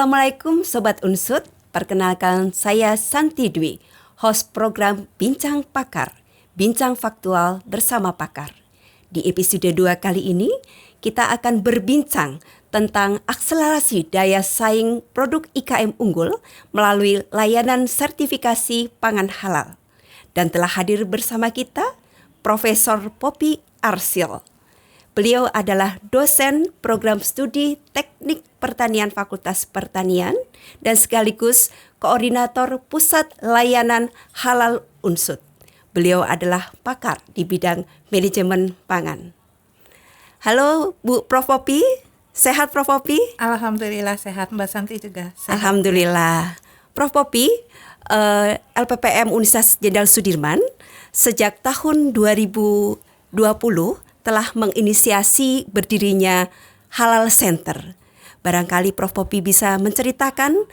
Assalamualaikum Sobat Unsut, perkenalkan saya Santi Dwi, host program Bincang Pakar, Bincang Faktual bersama Pakar. Di episode 2 kali ini, kita akan berbincang tentang akselerasi daya saing produk IKM unggul melalui layanan sertifikasi pangan halal. Dan telah hadir bersama kita Profesor Poppy Arsil. Beliau adalah dosen program studi Teknik Pertanian Fakultas Pertanian dan sekaligus koordinator Pusat Layanan Halal Unsut. Beliau adalah pakar di bidang manajemen pangan. Halo Bu Prof Poppy, sehat Prof Poppy? Alhamdulillah sehat, Mbak Santi juga sehat. Alhamdulillah. Prof Poppy, LPPM Universitas Jenderal Sudirman sejak tahun 2020 telah menginisiasi berdirinya Halal Center. Barangkali Prof Poppy bisa menceritakan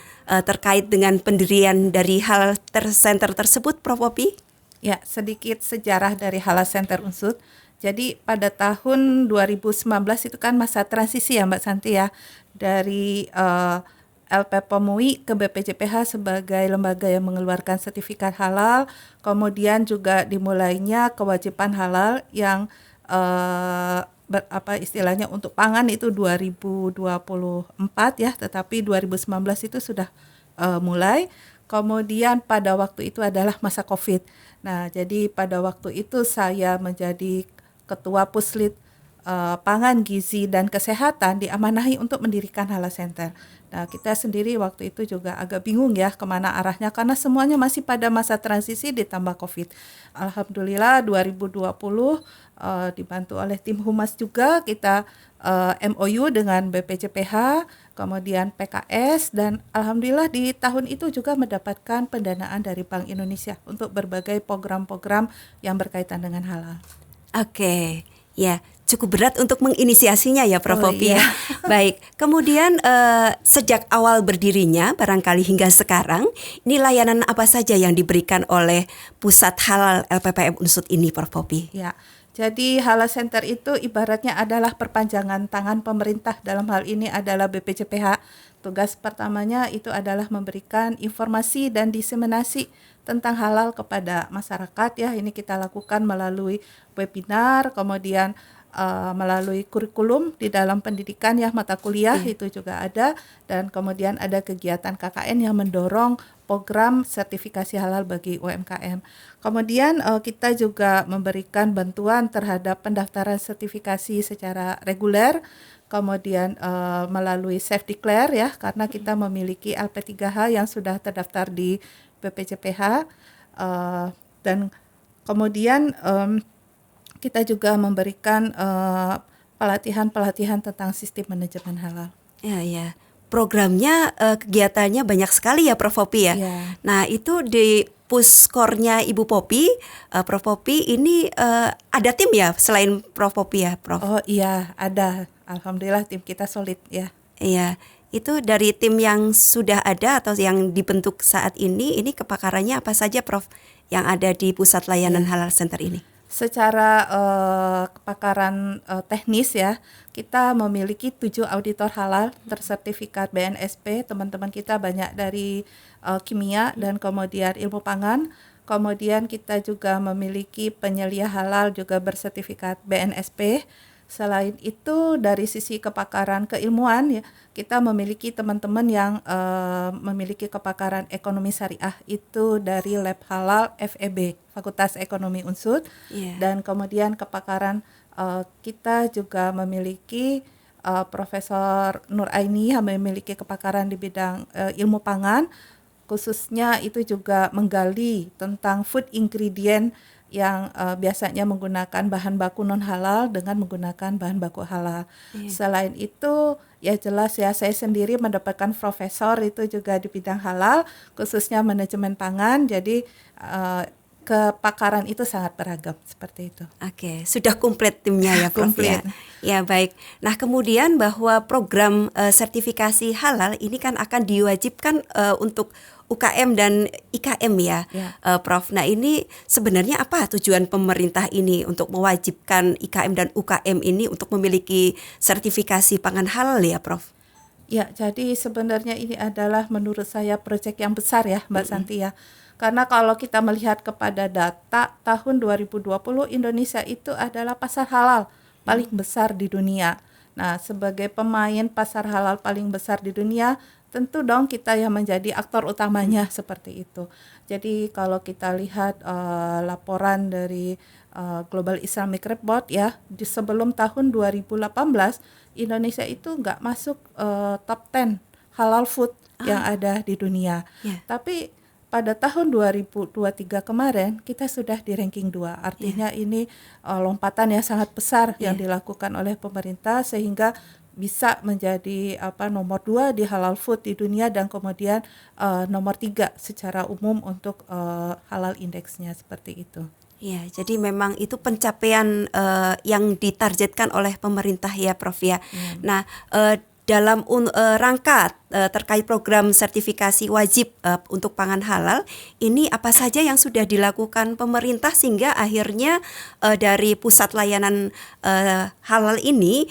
terkait dengan pendirian dari Halal Center tersebut, Prof Poppy? Ya, sedikit sejarah dari Halal Center Unsut. Jadi pada tahun 2019 itu kan masa transisi ya Mbak Santi ya, dari LPPM UI ke BPJPH sebagai lembaga yang mengeluarkan sertifikat halal. Kemudian juga dimulainya kewajiban halal yang istilahnya untuk pangan itu 2024 ya, tetapi 2019 itu sudah mulai. Kemudian pada waktu itu adalah masa COVID. Nah, jadi pada waktu itu saya menjadi ketua Puslit Pangan, Gizi dan Kesehatan diamanahi untuk mendirikan Halal Center. Nah, kita sendiri waktu itu juga agak bingung ya kemana arahnya karena semuanya masih pada masa transisi ditambah COVID. Alhamdulillah 2020 dibantu oleh tim Humas juga kita MOU dengan BPJPH, kemudian PKS, dan alhamdulillah di tahun itu juga mendapatkan pendanaan dari Bank Indonesia untuk berbagai program-program yang berkaitan dengan halal. Oke, ya cukup berat untuk menginisiasinya ya Prof Poppy iya. ya. Baik, kemudian sejak awal berdirinya barangkali hingga sekarang, ini layanan apa saja yang diberikan oleh Pusat Halal LPPM Unsut ini Prof Poppy? Ya. Jadi Halal Center itu ibaratnya adalah perpanjangan tangan pemerintah, dalam hal ini adalah BPJPH. Tugas pertamanya itu adalah memberikan informasi dan diseminasi tentang halal kepada masyarakat ya. Ini kita lakukan melalui webinar, kemudian melalui kurikulum di dalam pendidikan ya, mata kuliah itu juga ada, dan kemudian ada kegiatan KKN yang mendorong program sertifikasi halal bagi UMKM. Kemudian kita juga memberikan bantuan terhadap pendaftaran sertifikasi secara reguler, kemudian melalui self declare ya, karena kita memiliki LP3H yang sudah terdaftar di BPJPH, dan kemudian kita juga memberikan pelatihan-pelatihan tentang sistem manajemen halal. Ya. Programnya, kegiatannya banyak sekali ya Prof Poppy ya. Ya. Nah itu di puskornya Ibu Poppy, Prof Poppy ini ada tim ya selain Prof Poppy ya Prof? Oh iya ada, alhamdulillah tim kita solid ya. Iya, itu dari tim yang sudah ada atau yang dibentuk saat ini kepakarannya apa saja Prof yang ada di Pusat Layanan Halal Center ini? Secara kepakaran teknis ya, kita memiliki 7 auditor halal tersertifikat BNSP. Teman-teman kita banyak dari kimia dan kemudian ilmu pangan. Kemudian kita juga memiliki penyelia halal juga bersertifikat BNSP. Selain itu dari sisi kepakaran keilmuan ya, kita memiliki teman-teman yang memiliki kepakaran ekonomi syariah itu dari Lab Halal FEB, Fakultas Ekonomi Unsut. Dan kemudian kepakaran kita juga memiliki Profesor Nur Aini yang memiliki kepakaran di bidang ilmu pangan, khususnya itu juga menggali tentang food ingredient yang biasanya menggunakan bahan baku non halal dengan menggunakan bahan baku halal. Selain itu ya jelas ya, saya sendiri mendapatkan profesor itu juga di bidang halal, khususnya manajemen pangan. Jadi kepakaran itu sangat beragam seperti itu. Oke, sudah komplit timnya ya Prof Komplit. ya. Ya baik. Nah kemudian bahwa program sertifikasi halal ini kan akan diwajibkan untuk UKM dan IKM ya, Prof. Nah ini sebenarnya apa tujuan pemerintah ini untuk mewajibkan IKM dan UKM ini untuk memiliki sertifikasi pangan halal ya Prof? Ya, jadi sebenarnya ini adalah menurut saya proyek yang besar ya, Mbak Santi ya. Karena kalau kita melihat kepada data tahun 2020 Indonesia itu adalah pasar halal paling besar di dunia. Nah, sebagai pemain pasar halal paling besar di dunia, tentu dong kita yang menjadi aktor utamanya seperti itu. Jadi kalau kita lihat laporan dari Global Islamic Report ya, di sebelum tahun 2018 Indonesia itu nggak masuk top 10 halal food yang ada di dunia. Ya, Tapi pada tahun 2023 kemarin kita sudah di ranking 2. Artinya ini lompatan yang sangat besar yang dilakukan oleh pemerintah sehingga bisa menjadi nomor 2 di halal food di dunia dan kemudian nomor 3 secara umum untuk halal indeksnya seperti itu. ya. Jadi memang itu pencapaian yang ditargetkan oleh pemerintah ya, Prof ya. Nah, dalam rangka terkait program sertifikasi wajib untuk pangan halal, ini apa saja yang sudah dilakukan pemerintah sehingga akhirnya dari pusat layanan halal ini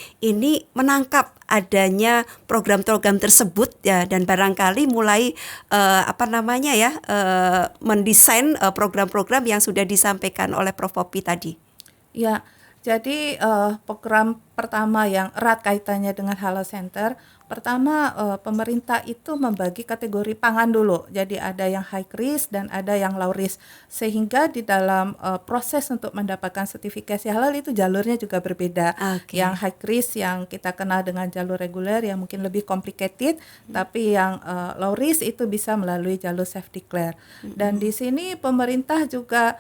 menangkap adanya program-program tersebut ya, dan barangkali mulai mendesain program-program yang sudah disampaikan oleh Prof Popi tadi. Ya, jadi program pertama yang erat kaitannya dengan Halal Center, pertama pemerintah itu membagi kategori pangan dulu. Jadi ada yang high risk dan ada yang low risk. Sehingga di dalam proses untuk mendapatkan sertifikasi halal itu jalurnya juga berbeda. Oke. Yang high risk yang kita kenal dengan jalur reguler yang mungkin lebih complicated, tapi yang low risk itu bisa melalui jalur self declare. Dan di sini pemerintah juga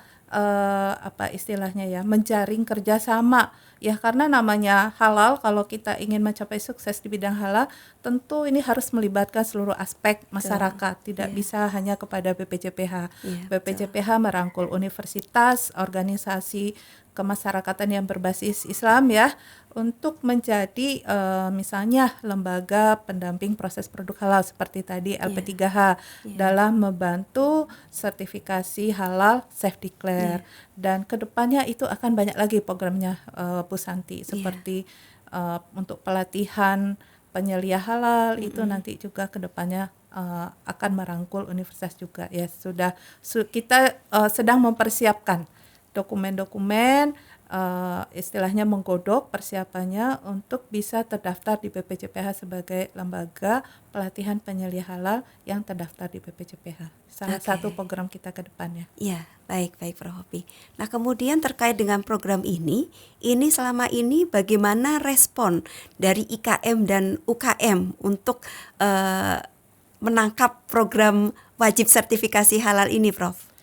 istilahnya ya, menjaring kerjasama ya, karena namanya halal, kalau kita ingin mencapai sukses di bidang halal tentu ini harus melibatkan seluruh aspek masyarakat, tidak bisa hanya kepada BPJPH. BPJPH merangkul universitas, organisasi kemasyarakatan yang berbasis Islam ya, untuk menjadi misalnya lembaga pendamping proses produk halal seperti tadi LP3H dalam membantu sertifikasi halal self declare. Dan kedepannya itu akan banyak lagi programnya Bu Santi, seperti untuk pelatihan penyelia halal itu nanti juga kedepannya akan merangkul universitas juga ya. Kita sedang mempersiapkan dokumen-dokumen, istilahnya menggodok persiapannya untuk bisa terdaftar di BPJPH sebagai lembaga pelatihan penyelia halal yang terdaftar di BPJPH. Salah satu program kita ke depannya. Ya, baik Prof Hopi. Nah, kemudian terkait dengan program ini selama ini bagaimana respon dari IKM dan UKM untuk menangkap program wajib sertifikasi halal ini, Prof?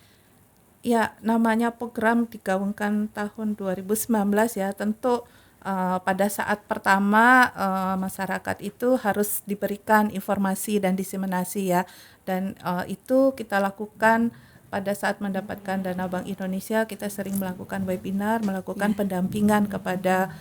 Ya, namanya program digaungkan tahun 2019 ya, tentu pada saat pertama masyarakat itu harus diberikan informasi dan diseminasi ya, dan itu kita lakukan pada saat mendapatkan dana Bank Indonesia. Kita sering melakukan webinar, melakukan pendampingan kepada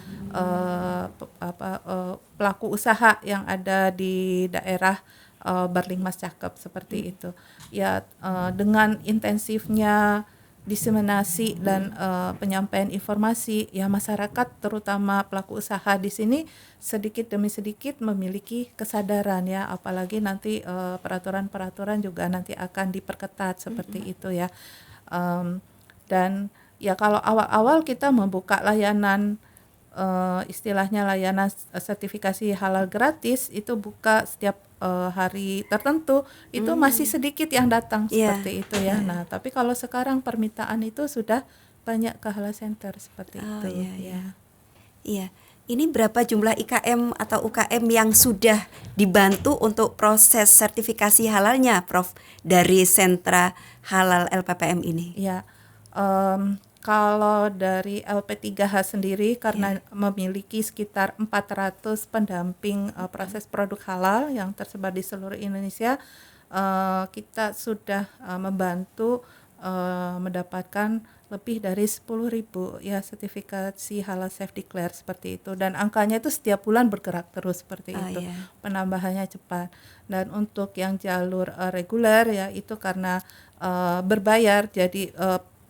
pelaku usaha yang ada di daerah Berlingmas Cakep seperti itu ya. Dengan intensifnya diseminasi dan penyampaian informasi ya, masyarakat terutama pelaku usaha di sini sedikit demi sedikit memiliki kesadaran ya, apalagi nanti peraturan-peraturan juga nanti akan diperketat seperti itu ya. Dan ya kalau awal-awal kita membuka layanan istilahnya layanan sertifikasi halal gratis itu buka setiap hari tertentu, itu masih sedikit yang datang seperti itu ya. Nah, tapi kalau sekarang permintaan itu sudah banyak ke Halal Center seperti itu. Iya. Ini berapa jumlah IKM atau UKM yang sudah dibantu untuk proses sertifikasi halalnya, Prof, dari sentra halal LPPM ini? Ya. Kalau dari LP3H sendiri karena memiliki sekitar 400 pendamping proses produk halal yang tersebar di seluruh Indonesia, kita sudah membantu mendapatkan lebih dari 10.000 ya sertifikasi halal self declare seperti itu, dan angkanya itu setiap bulan bergerak terus seperti itu. Penambahannya cepat. Dan untuk yang jalur reguler ya, itu karena berbayar, jadi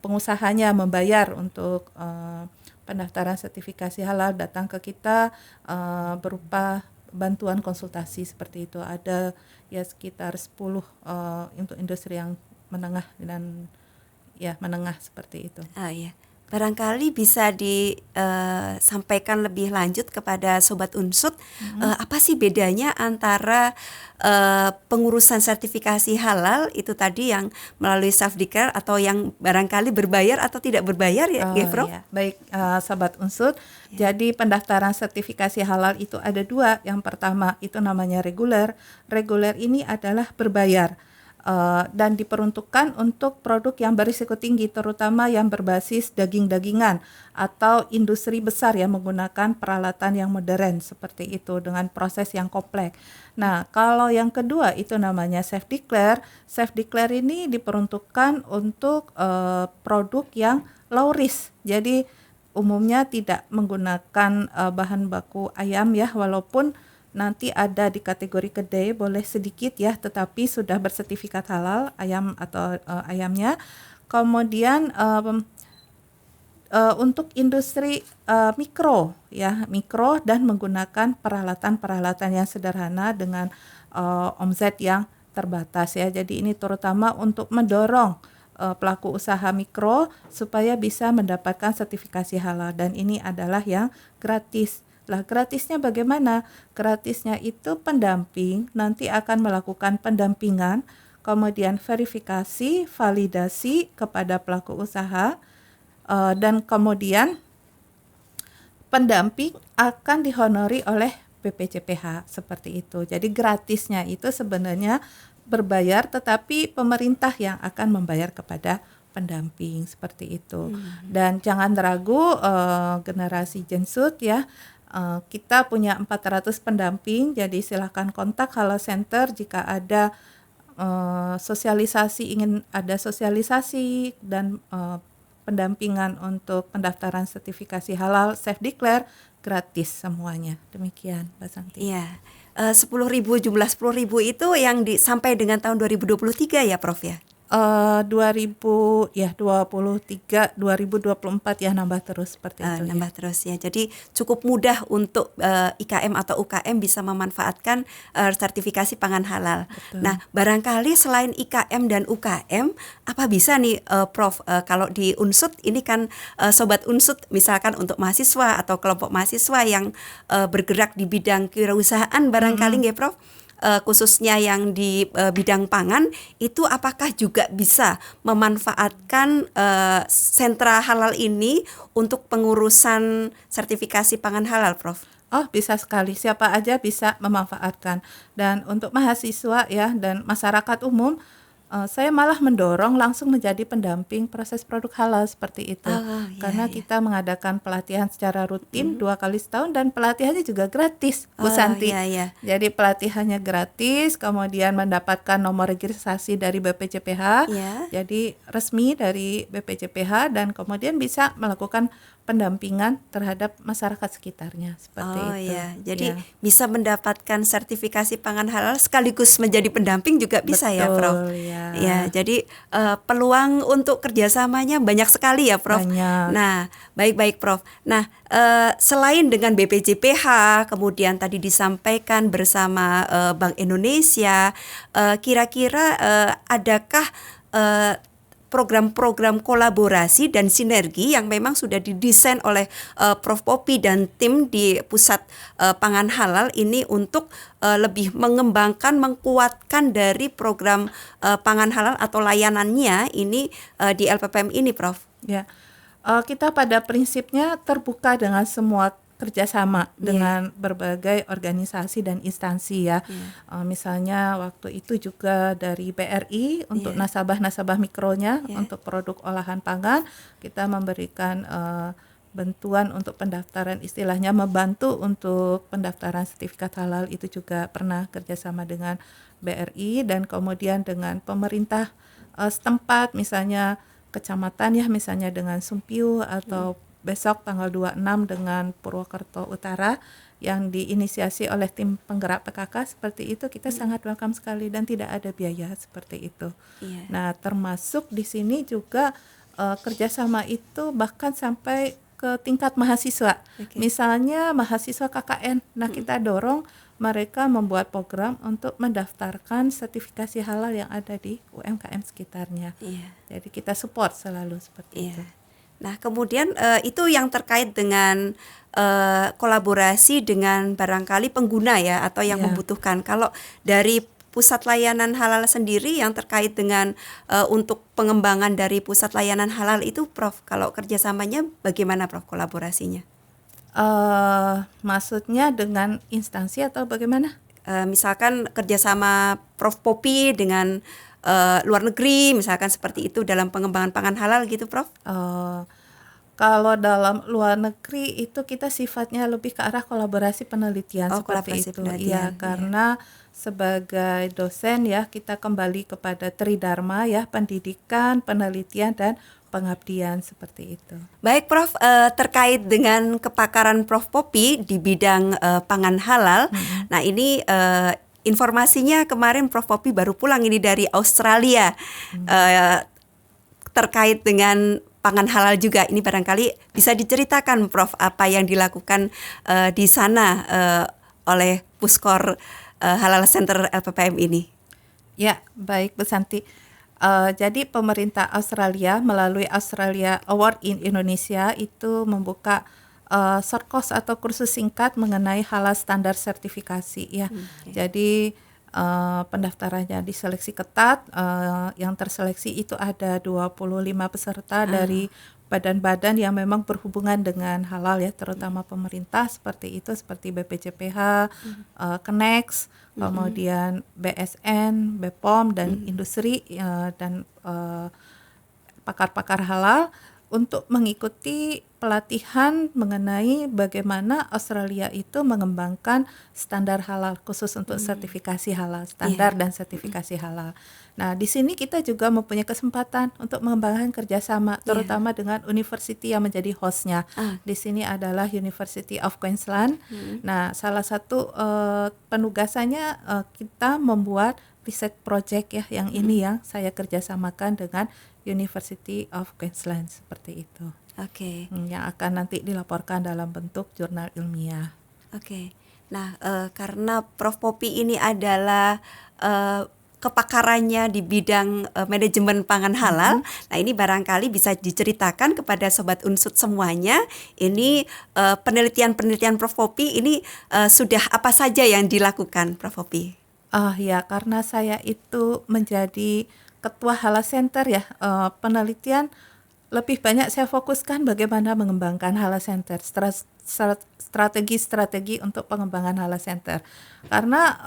pengusahanya membayar untuk pendaftaran sertifikasi halal, datang ke kita berupa bantuan konsultasi seperti itu. Ada ya sekitar 10 untuk industri yang menengah dan ya menengah seperti itu. Ah ya, barangkali bisa disampaikan lebih lanjut kepada Sobat Unsut, apa sih bedanya antara pengurusan sertifikasi halal itu tadi yang melalui self declare atau yang barangkali berbayar atau tidak berbayar ya, Prof? Ya, baik Sobat Unsut. Jadi pendaftaran sertifikasi halal itu ada dua. Yang pertama itu namanya reguler. Reguler ini adalah berbayar. Dan diperuntukkan untuk produk yang berisiko tinggi, terutama yang berbasis daging-dagingan atau industri besar yang menggunakan peralatan yang modern seperti itu dengan proses yang kompleks. Nah, kalau yang kedua itu namanya self declare. Self declare ini diperuntukkan untuk produk yang low risk. Jadi umumnya tidak menggunakan bahan baku ayam ya, walaupun nanti ada di kategori kedai boleh sedikit ya, tetapi sudah bersertifikat halal ayam atau ayamnya. Kemudian untuk industri mikro ya, mikro dan menggunakan peralatan-peralatan yang sederhana dengan omset yang terbatas ya. Jadi ini terutama untuk mendorong pelaku usaha mikro supaya bisa mendapatkan sertifikasi halal, dan ini adalah yang gratis. Lah, gratisnya bagaimana? Gratisnya itu pendamping nanti akan melakukan pendampingan, kemudian verifikasi, validasi kepada pelaku usaha, dan kemudian pendamping akan dihonori oleh BPJPH seperti itu. Jadi gratisnya itu sebenarnya berbayar, tetapi pemerintah yang akan membayar kepada pendamping seperti itu. Dan jangan ragu generasi Jensut ya. Kita punya 400 pendamping, jadi silakan kontak Halal Center jika ada ingin ada sosialisasi dan pendampingan untuk pendaftaran sertifikasi halal self declare, gratis semuanya. Demikian, Mbak Santi. Iya, 10.000 jumlah 10.000 itu yang sampai dengan tahun 2023 ya, Prof ya? 2023, 2024 ya nambah terus seperti itu. Nambah terus ya. Jadi cukup mudah untuk IKM atau UKM bisa memanfaatkan sertifikasi pangan halal. Betul. Nah, barangkali selain IKM dan UKM, apa bisa nih Prof, kalau di Unsut ini kan Sobat Unsut misalkan untuk mahasiswa atau kelompok mahasiswa yang bergerak di bidang kewirausahaan barangkali nggih Prof? Khususnya yang di bidang pangan, itu apakah juga bisa memanfaatkan sentra halal ini untuk pengurusan sertifikasi pangan halal, Prof? Oh, bisa sekali. Siapa aja bisa memanfaatkan. Dan untuk mahasiswa ya dan masyarakat umum, saya malah mendorong langsung menjadi pendamping proses produk halal seperti itu. Karena kita mengadakan pelatihan secara rutin 2 kali setahun, dan pelatihannya juga gratis, Bu Santi. Jadi pelatihannya gratis, kemudian mendapatkan nomor registrasi dari BPJPH, jadi resmi dari BPJPH, dan kemudian bisa melakukan pendampingan terhadap masyarakat sekitarnya seperti itu. Jadi bisa mendapatkan sertifikasi pangan halal sekaligus menjadi pendamping juga bisa. Betul, ya, Prof. Ya, jadi peluang untuk kerjasamanya banyak sekali ya, Prof. Banyak. Nah, baik Prof. Nah, selain dengan BPJPH, kemudian tadi disampaikan bersama Bank Indonesia, kira-kira adakah program-program kolaborasi dan sinergi yang memang sudah didesain oleh Prof. Poppy dan tim di Pusat Pangan Halal ini untuk lebih mengembangkan, mengkuatkan dari program pangan halal atau layanannya ini di LPPM ini, Prof? Ya, kita pada prinsipnya terbuka dengan semua kerjasama dengan berbagai organisasi dan instansi ya. Misalnya waktu itu juga dari BRI untuk nasabah-nasabah mikronya untuk produk olahan pangan, kita memberikan bantuan untuk pendaftaran, istilahnya membantu untuk pendaftaran sertifikat halal, itu juga pernah kerjasama dengan BRI, dan kemudian dengan pemerintah setempat, misalnya kecamatan ya, misalnya dengan Sumpiu, atau besok tanggal 26 dengan Purwokerto Utara yang diinisiasi oleh tim penggerak PKK seperti itu. Kita sangat welcome sekali dan tidak ada biaya seperti itu. Nah, termasuk di sini juga kerjasama itu bahkan sampai ke tingkat mahasiswa. Misalnya mahasiswa KKN. Nah, kita dorong mereka membuat program untuk mendaftarkan sertifikasi halal yang ada di UMKM sekitarnya. Iya. Jadi kita support selalu seperti itu. Iya. Nah, kemudian itu yang terkait dengan kolaborasi dengan barangkali pengguna ya, atau yang Ya. membutuhkan. Kalau dari pusat layanan halal sendiri yang terkait dengan untuk pengembangan dari pusat layanan halal itu, Prof, kalau kerjasamanya bagaimana, Prof, kolaborasinya? Maksudnya dengan instansi atau bagaimana? Misalkan kerjasama Prof Popi dengan luar negeri, misalkan seperti itu dalam pengembangan pangan halal gitu, Prof? Kalau dalam luar negeri itu kita sifatnya lebih ke arah kolaborasi penelitian seperti Kolaborasi itu. penelitian, Iya, karena sebagai dosen ya kita kembali kepada Tridharma ya, pendidikan, penelitian dan pengabdian seperti itu. Baik, Prof, terkait dengan kepakaran Prof Popi di bidang pangan halal. Nah, ini informasinya kemarin Prof Popi baru pulang ini dari Australia terkait dengan pangan halal juga. Ini barangkali bisa diceritakan, Prof, apa yang dilakukan di sana oleh Puskor Halal Center LPPM ini. Ya, baik Bu Santi. Jadi pemerintah Australia melalui Australia Award in Indonesia itu membuka short course atau kursus singkat mengenai halal standar sertifikasi ya. Jadi pendaftarannya diseleksi ketat, yang terseleksi itu ada 25 peserta dari badan-badan yang memang berhubungan dengan halal ya, terutama pemerintah seperti itu, seperti BPJPH, Kenex, kemudian BSN, BPOM dan industri dan pakar-pakar halal untuk mengikuti pelatihan mengenai bagaimana Australia itu mengembangkan standar halal khusus untuk sertifikasi halal, standar dan sertifikasi halal. Nah, di sini kita juga mempunyai kesempatan untuk mengembangkan kerjasama, terutama dengan university yang menjadi hostnya. Di sini adalah University of Queensland. Nah, salah satu penugasannya kita membuat riset project ya, yang ini yang saya kerjasamakan dengan University of Queensland seperti itu. Oke. Yang akan nanti dilaporkan dalam bentuk jurnal ilmiah. Oke. Nah, karena Prof Popi ini adalah kepakarannya di bidang manajemen pangan halal. Nah, ini barangkali bisa diceritakan kepada Sobat Unsut semuanya. Ini penelitian-penelitian Prof Popi ini sudah apa saja yang dilakukan, Prof Popi? Ya, karena saya itu menjadi Ketua Halal Center ya, penelitian lebih banyak saya fokuskan bagaimana mengembangkan Halal Center, strategi-strategi untuk pengembangan Halal Center. Karena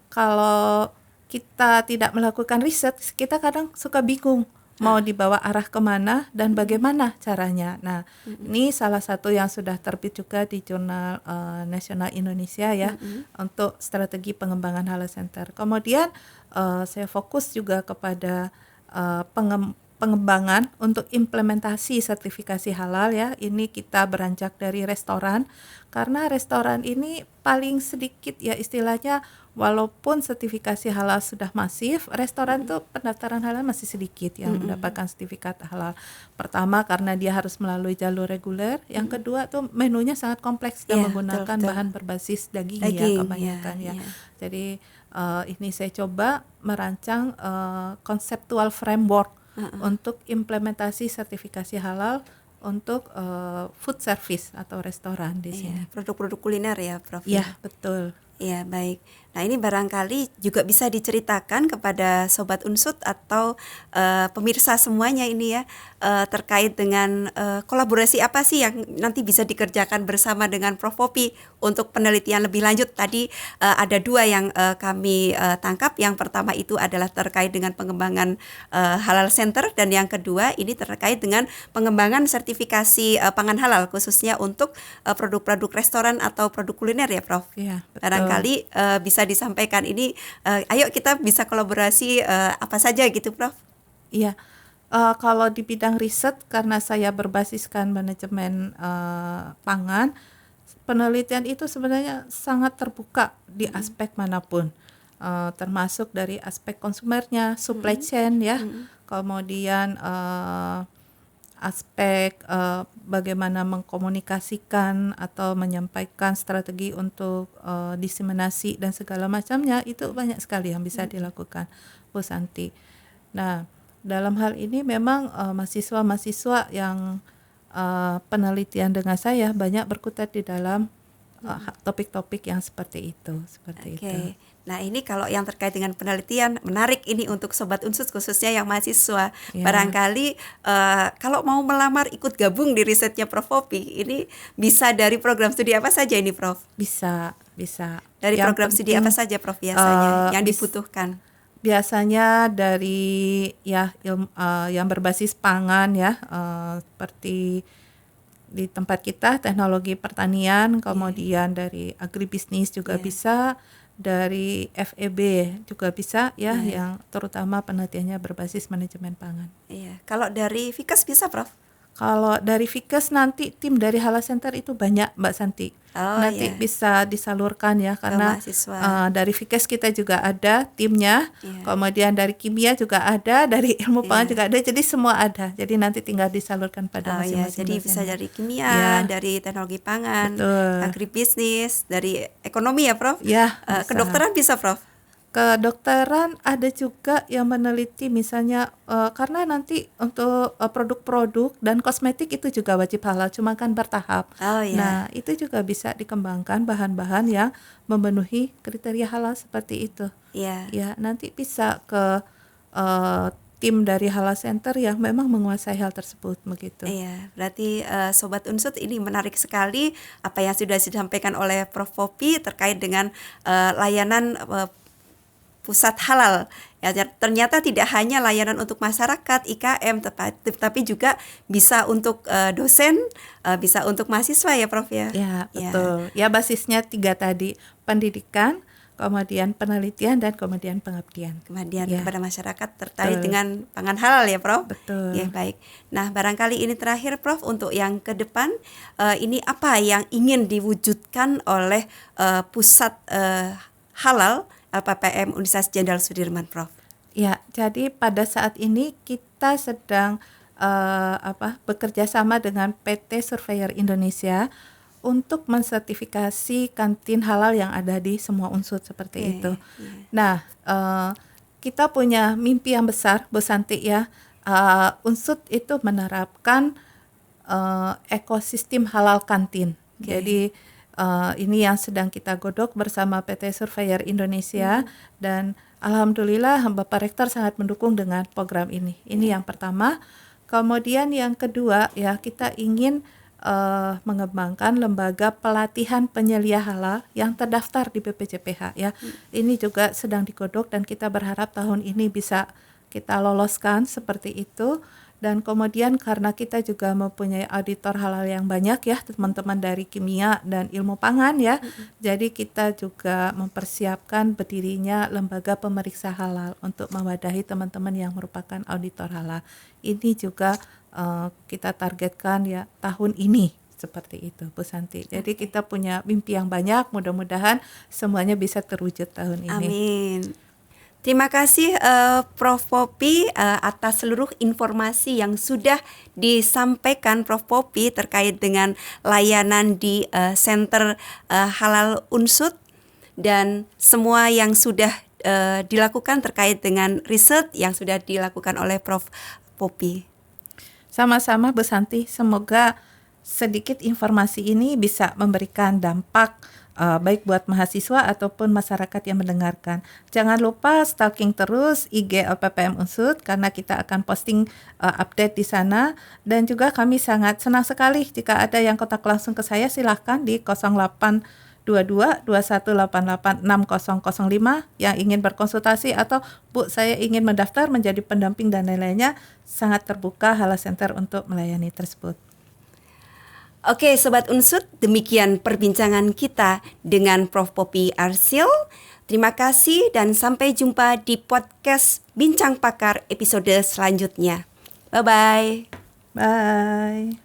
kalau kita tidak melakukan riset, kita kadang suka bingung mau dibawa arah kemana dan bagaimana caranya. Nah, ini salah satu yang sudah terbit juga di Jurnal Nasional Indonesia ya, untuk strategi pengembangan Halal Center. Kemudian saya fokus juga kepada pengembangan untuk implementasi sertifikasi halal ya. Ini kita beranjak dari restoran, karena restoran ini paling sedikit ya istilahnya, walaupun sertifikasi halal sudah masif, restoran tuh pendaftaran halal masih sedikit yang mendapatkan sertifikat halal. Pertama karena dia harus melalui jalur reguler, yang kedua tuh menunya sangat kompleks dan menggunakan bahan berbasis daging ya kebanyakan ya. Jadi ini saya coba merancang konseptual framework untuk implementasi sertifikasi halal untuk food service atau restoran di sini. Produk-produk kuliner ya, Prof? Iya, betul. Iya, baik. Nah, ini barangkali juga bisa diceritakan kepada Sobat Unsut atau pemirsa semuanya ini ya, terkait dengan kolaborasi apa sih yang nanti bisa dikerjakan bersama dengan Prof Popi untuk penelitian lebih lanjut. Tadi ada dua yang kami tangkap. Yang pertama itu adalah terkait dengan pengembangan Halal Center, dan yang kedua ini terkait dengan pengembangan sertifikasi pangan halal khususnya untuk produk-produk restoran atau produk kuliner ya, Prof? Iya, betul. Barangkali bisa disampaikan ini, ayo kita bisa kolaborasi apa saja gitu, Prof? Iya, kalau di bidang riset karena saya berbasiskan manajemen pangan, penelitian itu sebenarnya sangat terbuka di aspek manapun, termasuk dari aspek konsumernya, supply chain ya, kemudian aspek bagaimana mengkomunikasikan atau menyampaikan strategi untuk diseminasi dan segala macamnya, itu banyak sekali yang bisa dilakukan, Bu Santi. Nah, dalam hal ini memang mahasiswa-mahasiswa yang penelitian dengan saya banyak berkutat di dalam topik-topik yang seperti itu, itu. Nah, ini kalau yang terkait dengan penelitian, menarik ini untuk Sobat Unsut khususnya yang mahasiswa. Ya. Barangkali kalau mau melamar ikut gabung di risetnya Prof. Poppy, ini bisa dari program studi apa saja ini, Prof? Bisa. Dari yang program studi apa saja, Prof, biasanya yang dibutuhkan? Biasanya dari ilmu yang berbasis pangan ya, seperti di tempat kita teknologi pertanian, kemudian dari agribisnis juga bisa, dari FEB juga bisa ya, yang terutama penelitiannya berbasis manajemen pangan. Iya. Kalau dari Fikes bisa, Prof? Kalau dari Fikes nanti tim dari Hala Center itu banyak, Mbak Santi. Nanti bisa disalurkan ya, karena dari Fikes kita juga ada timnya, kemudian dari kimia juga ada, dari ilmu pangan juga ada, jadi semua ada. Jadi nanti tinggal disalurkan pada masing-masing. Jadi bisa dari kimia, dari teknologi pangan, agribisnis, dari ekonomi ya, Prof? Ya. Kedokteran bisa, Prof? Kedokteran ada juga yang meneliti misalnya karena nanti untuk produk-produk dan kosmetik itu juga wajib halal, cuma kan bertahap. Nah, itu juga bisa dikembangkan bahan-bahan yang memenuhi kriteria halal seperti itu. Ya, nanti bisa ke tim dari Hala Center yang memang menguasai hal tersebut begitu. Iya, berarti Sobat Unsut, ini menarik sekali apa yang sudah disampaikan oleh Prof. Poppy terkait dengan layanan pusat halal. Ya, ternyata tidak hanya layanan untuk masyarakat IKM, tetapi juga bisa untuk dosen, bisa untuk mahasiswa ya, Prof ya. Ya, betul. Ya, basisnya 3 tadi, pendidikan, kemudian penelitian, dan kemudian pengabdian. Kepada masyarakat terkait dengan pangan halal ya, Prof. Betul. Ya, baik. Nah, barangkali ini terakhir, Prof, untuk yang ke depan, ini apa yang ingin diwujudkan oleh pusat halal LPPM Universitas Jenderal Sudirman, Prof? Ya, jadi pada saat ini kita sedang bekerja sama dengan PT Surveyor Indonesia untuk mensertifikasi kantin halal yang ada di semua unsur seperti itu. Nah, kita punya mimpi yang besar, Bu Santi ya. Unsur itu menerapkan ekosistem halal kantin. Jadi ini yang sedang kita godok bersama PT Surveyor Indonesia, dan alhamdulillah Bapak Rektor sangat mendukung dengan program ini. Ini yang pertama. Kemudian yang kedua ya, kita ingin mengembangkan lembaga pelatihan penyelia halal yang terdaftar di BPJPH ya. Ini juga sedang digodok dan kita berharap tahun ini bisa kita loloskan seperti itu. Dan kemudian karena kita juga mempunyai auditor halal yang banyak ya, teman-teman dari kimia dan ilmu pangan ya. Jadi kita juga mempersiapkan berdirinya lembaga pemeriksa halal untuk mewadahi teman-teman yang merupakan auditor halal. Ini juga kita targetkan ya tahun ini, seperti itu, Bu Santi. Jadi kita punya mimpi yang banyak, mudah-mudahan semuanya bisa terwujud tahun ini. Amin. Terima kasih Prof. Poppy atas seluruh informasi yang sudah disampaikan Prof. Poppy terkait dengan layanan di Center Halal Unsut dan semua yang sudah dilakukan terkait dengan riset yang sudah dilakukan oleh Prof. Poppy. Sama-sama Bu Santi, semoga sedikit informasi ini bisa memberikan dampak baik buat mahasiswa ataupun masyarakat yang mendengarkan. Jangan lupa stalking terus IG LPPM Unsut karena kita akan posting update di sana, dan juga kami sangat senang sekali jika ada yang kontak langsung ke saya, silahkan di 0822-2188-6005 yang ingin berkonsultasi atau Bu saya ingin mendaftar menjadi pendamping dan lain-lainnya, sangat terbuka Hala Center untuk melayani tersebut. Oke, Sobat Unsut, demikian perbincangan kita dengan Prof. Poppy Arsil. Terima kasih dan sampai jumpa di podcast Bincang Pakar episode selanjutnya. Bye-bye. Bye.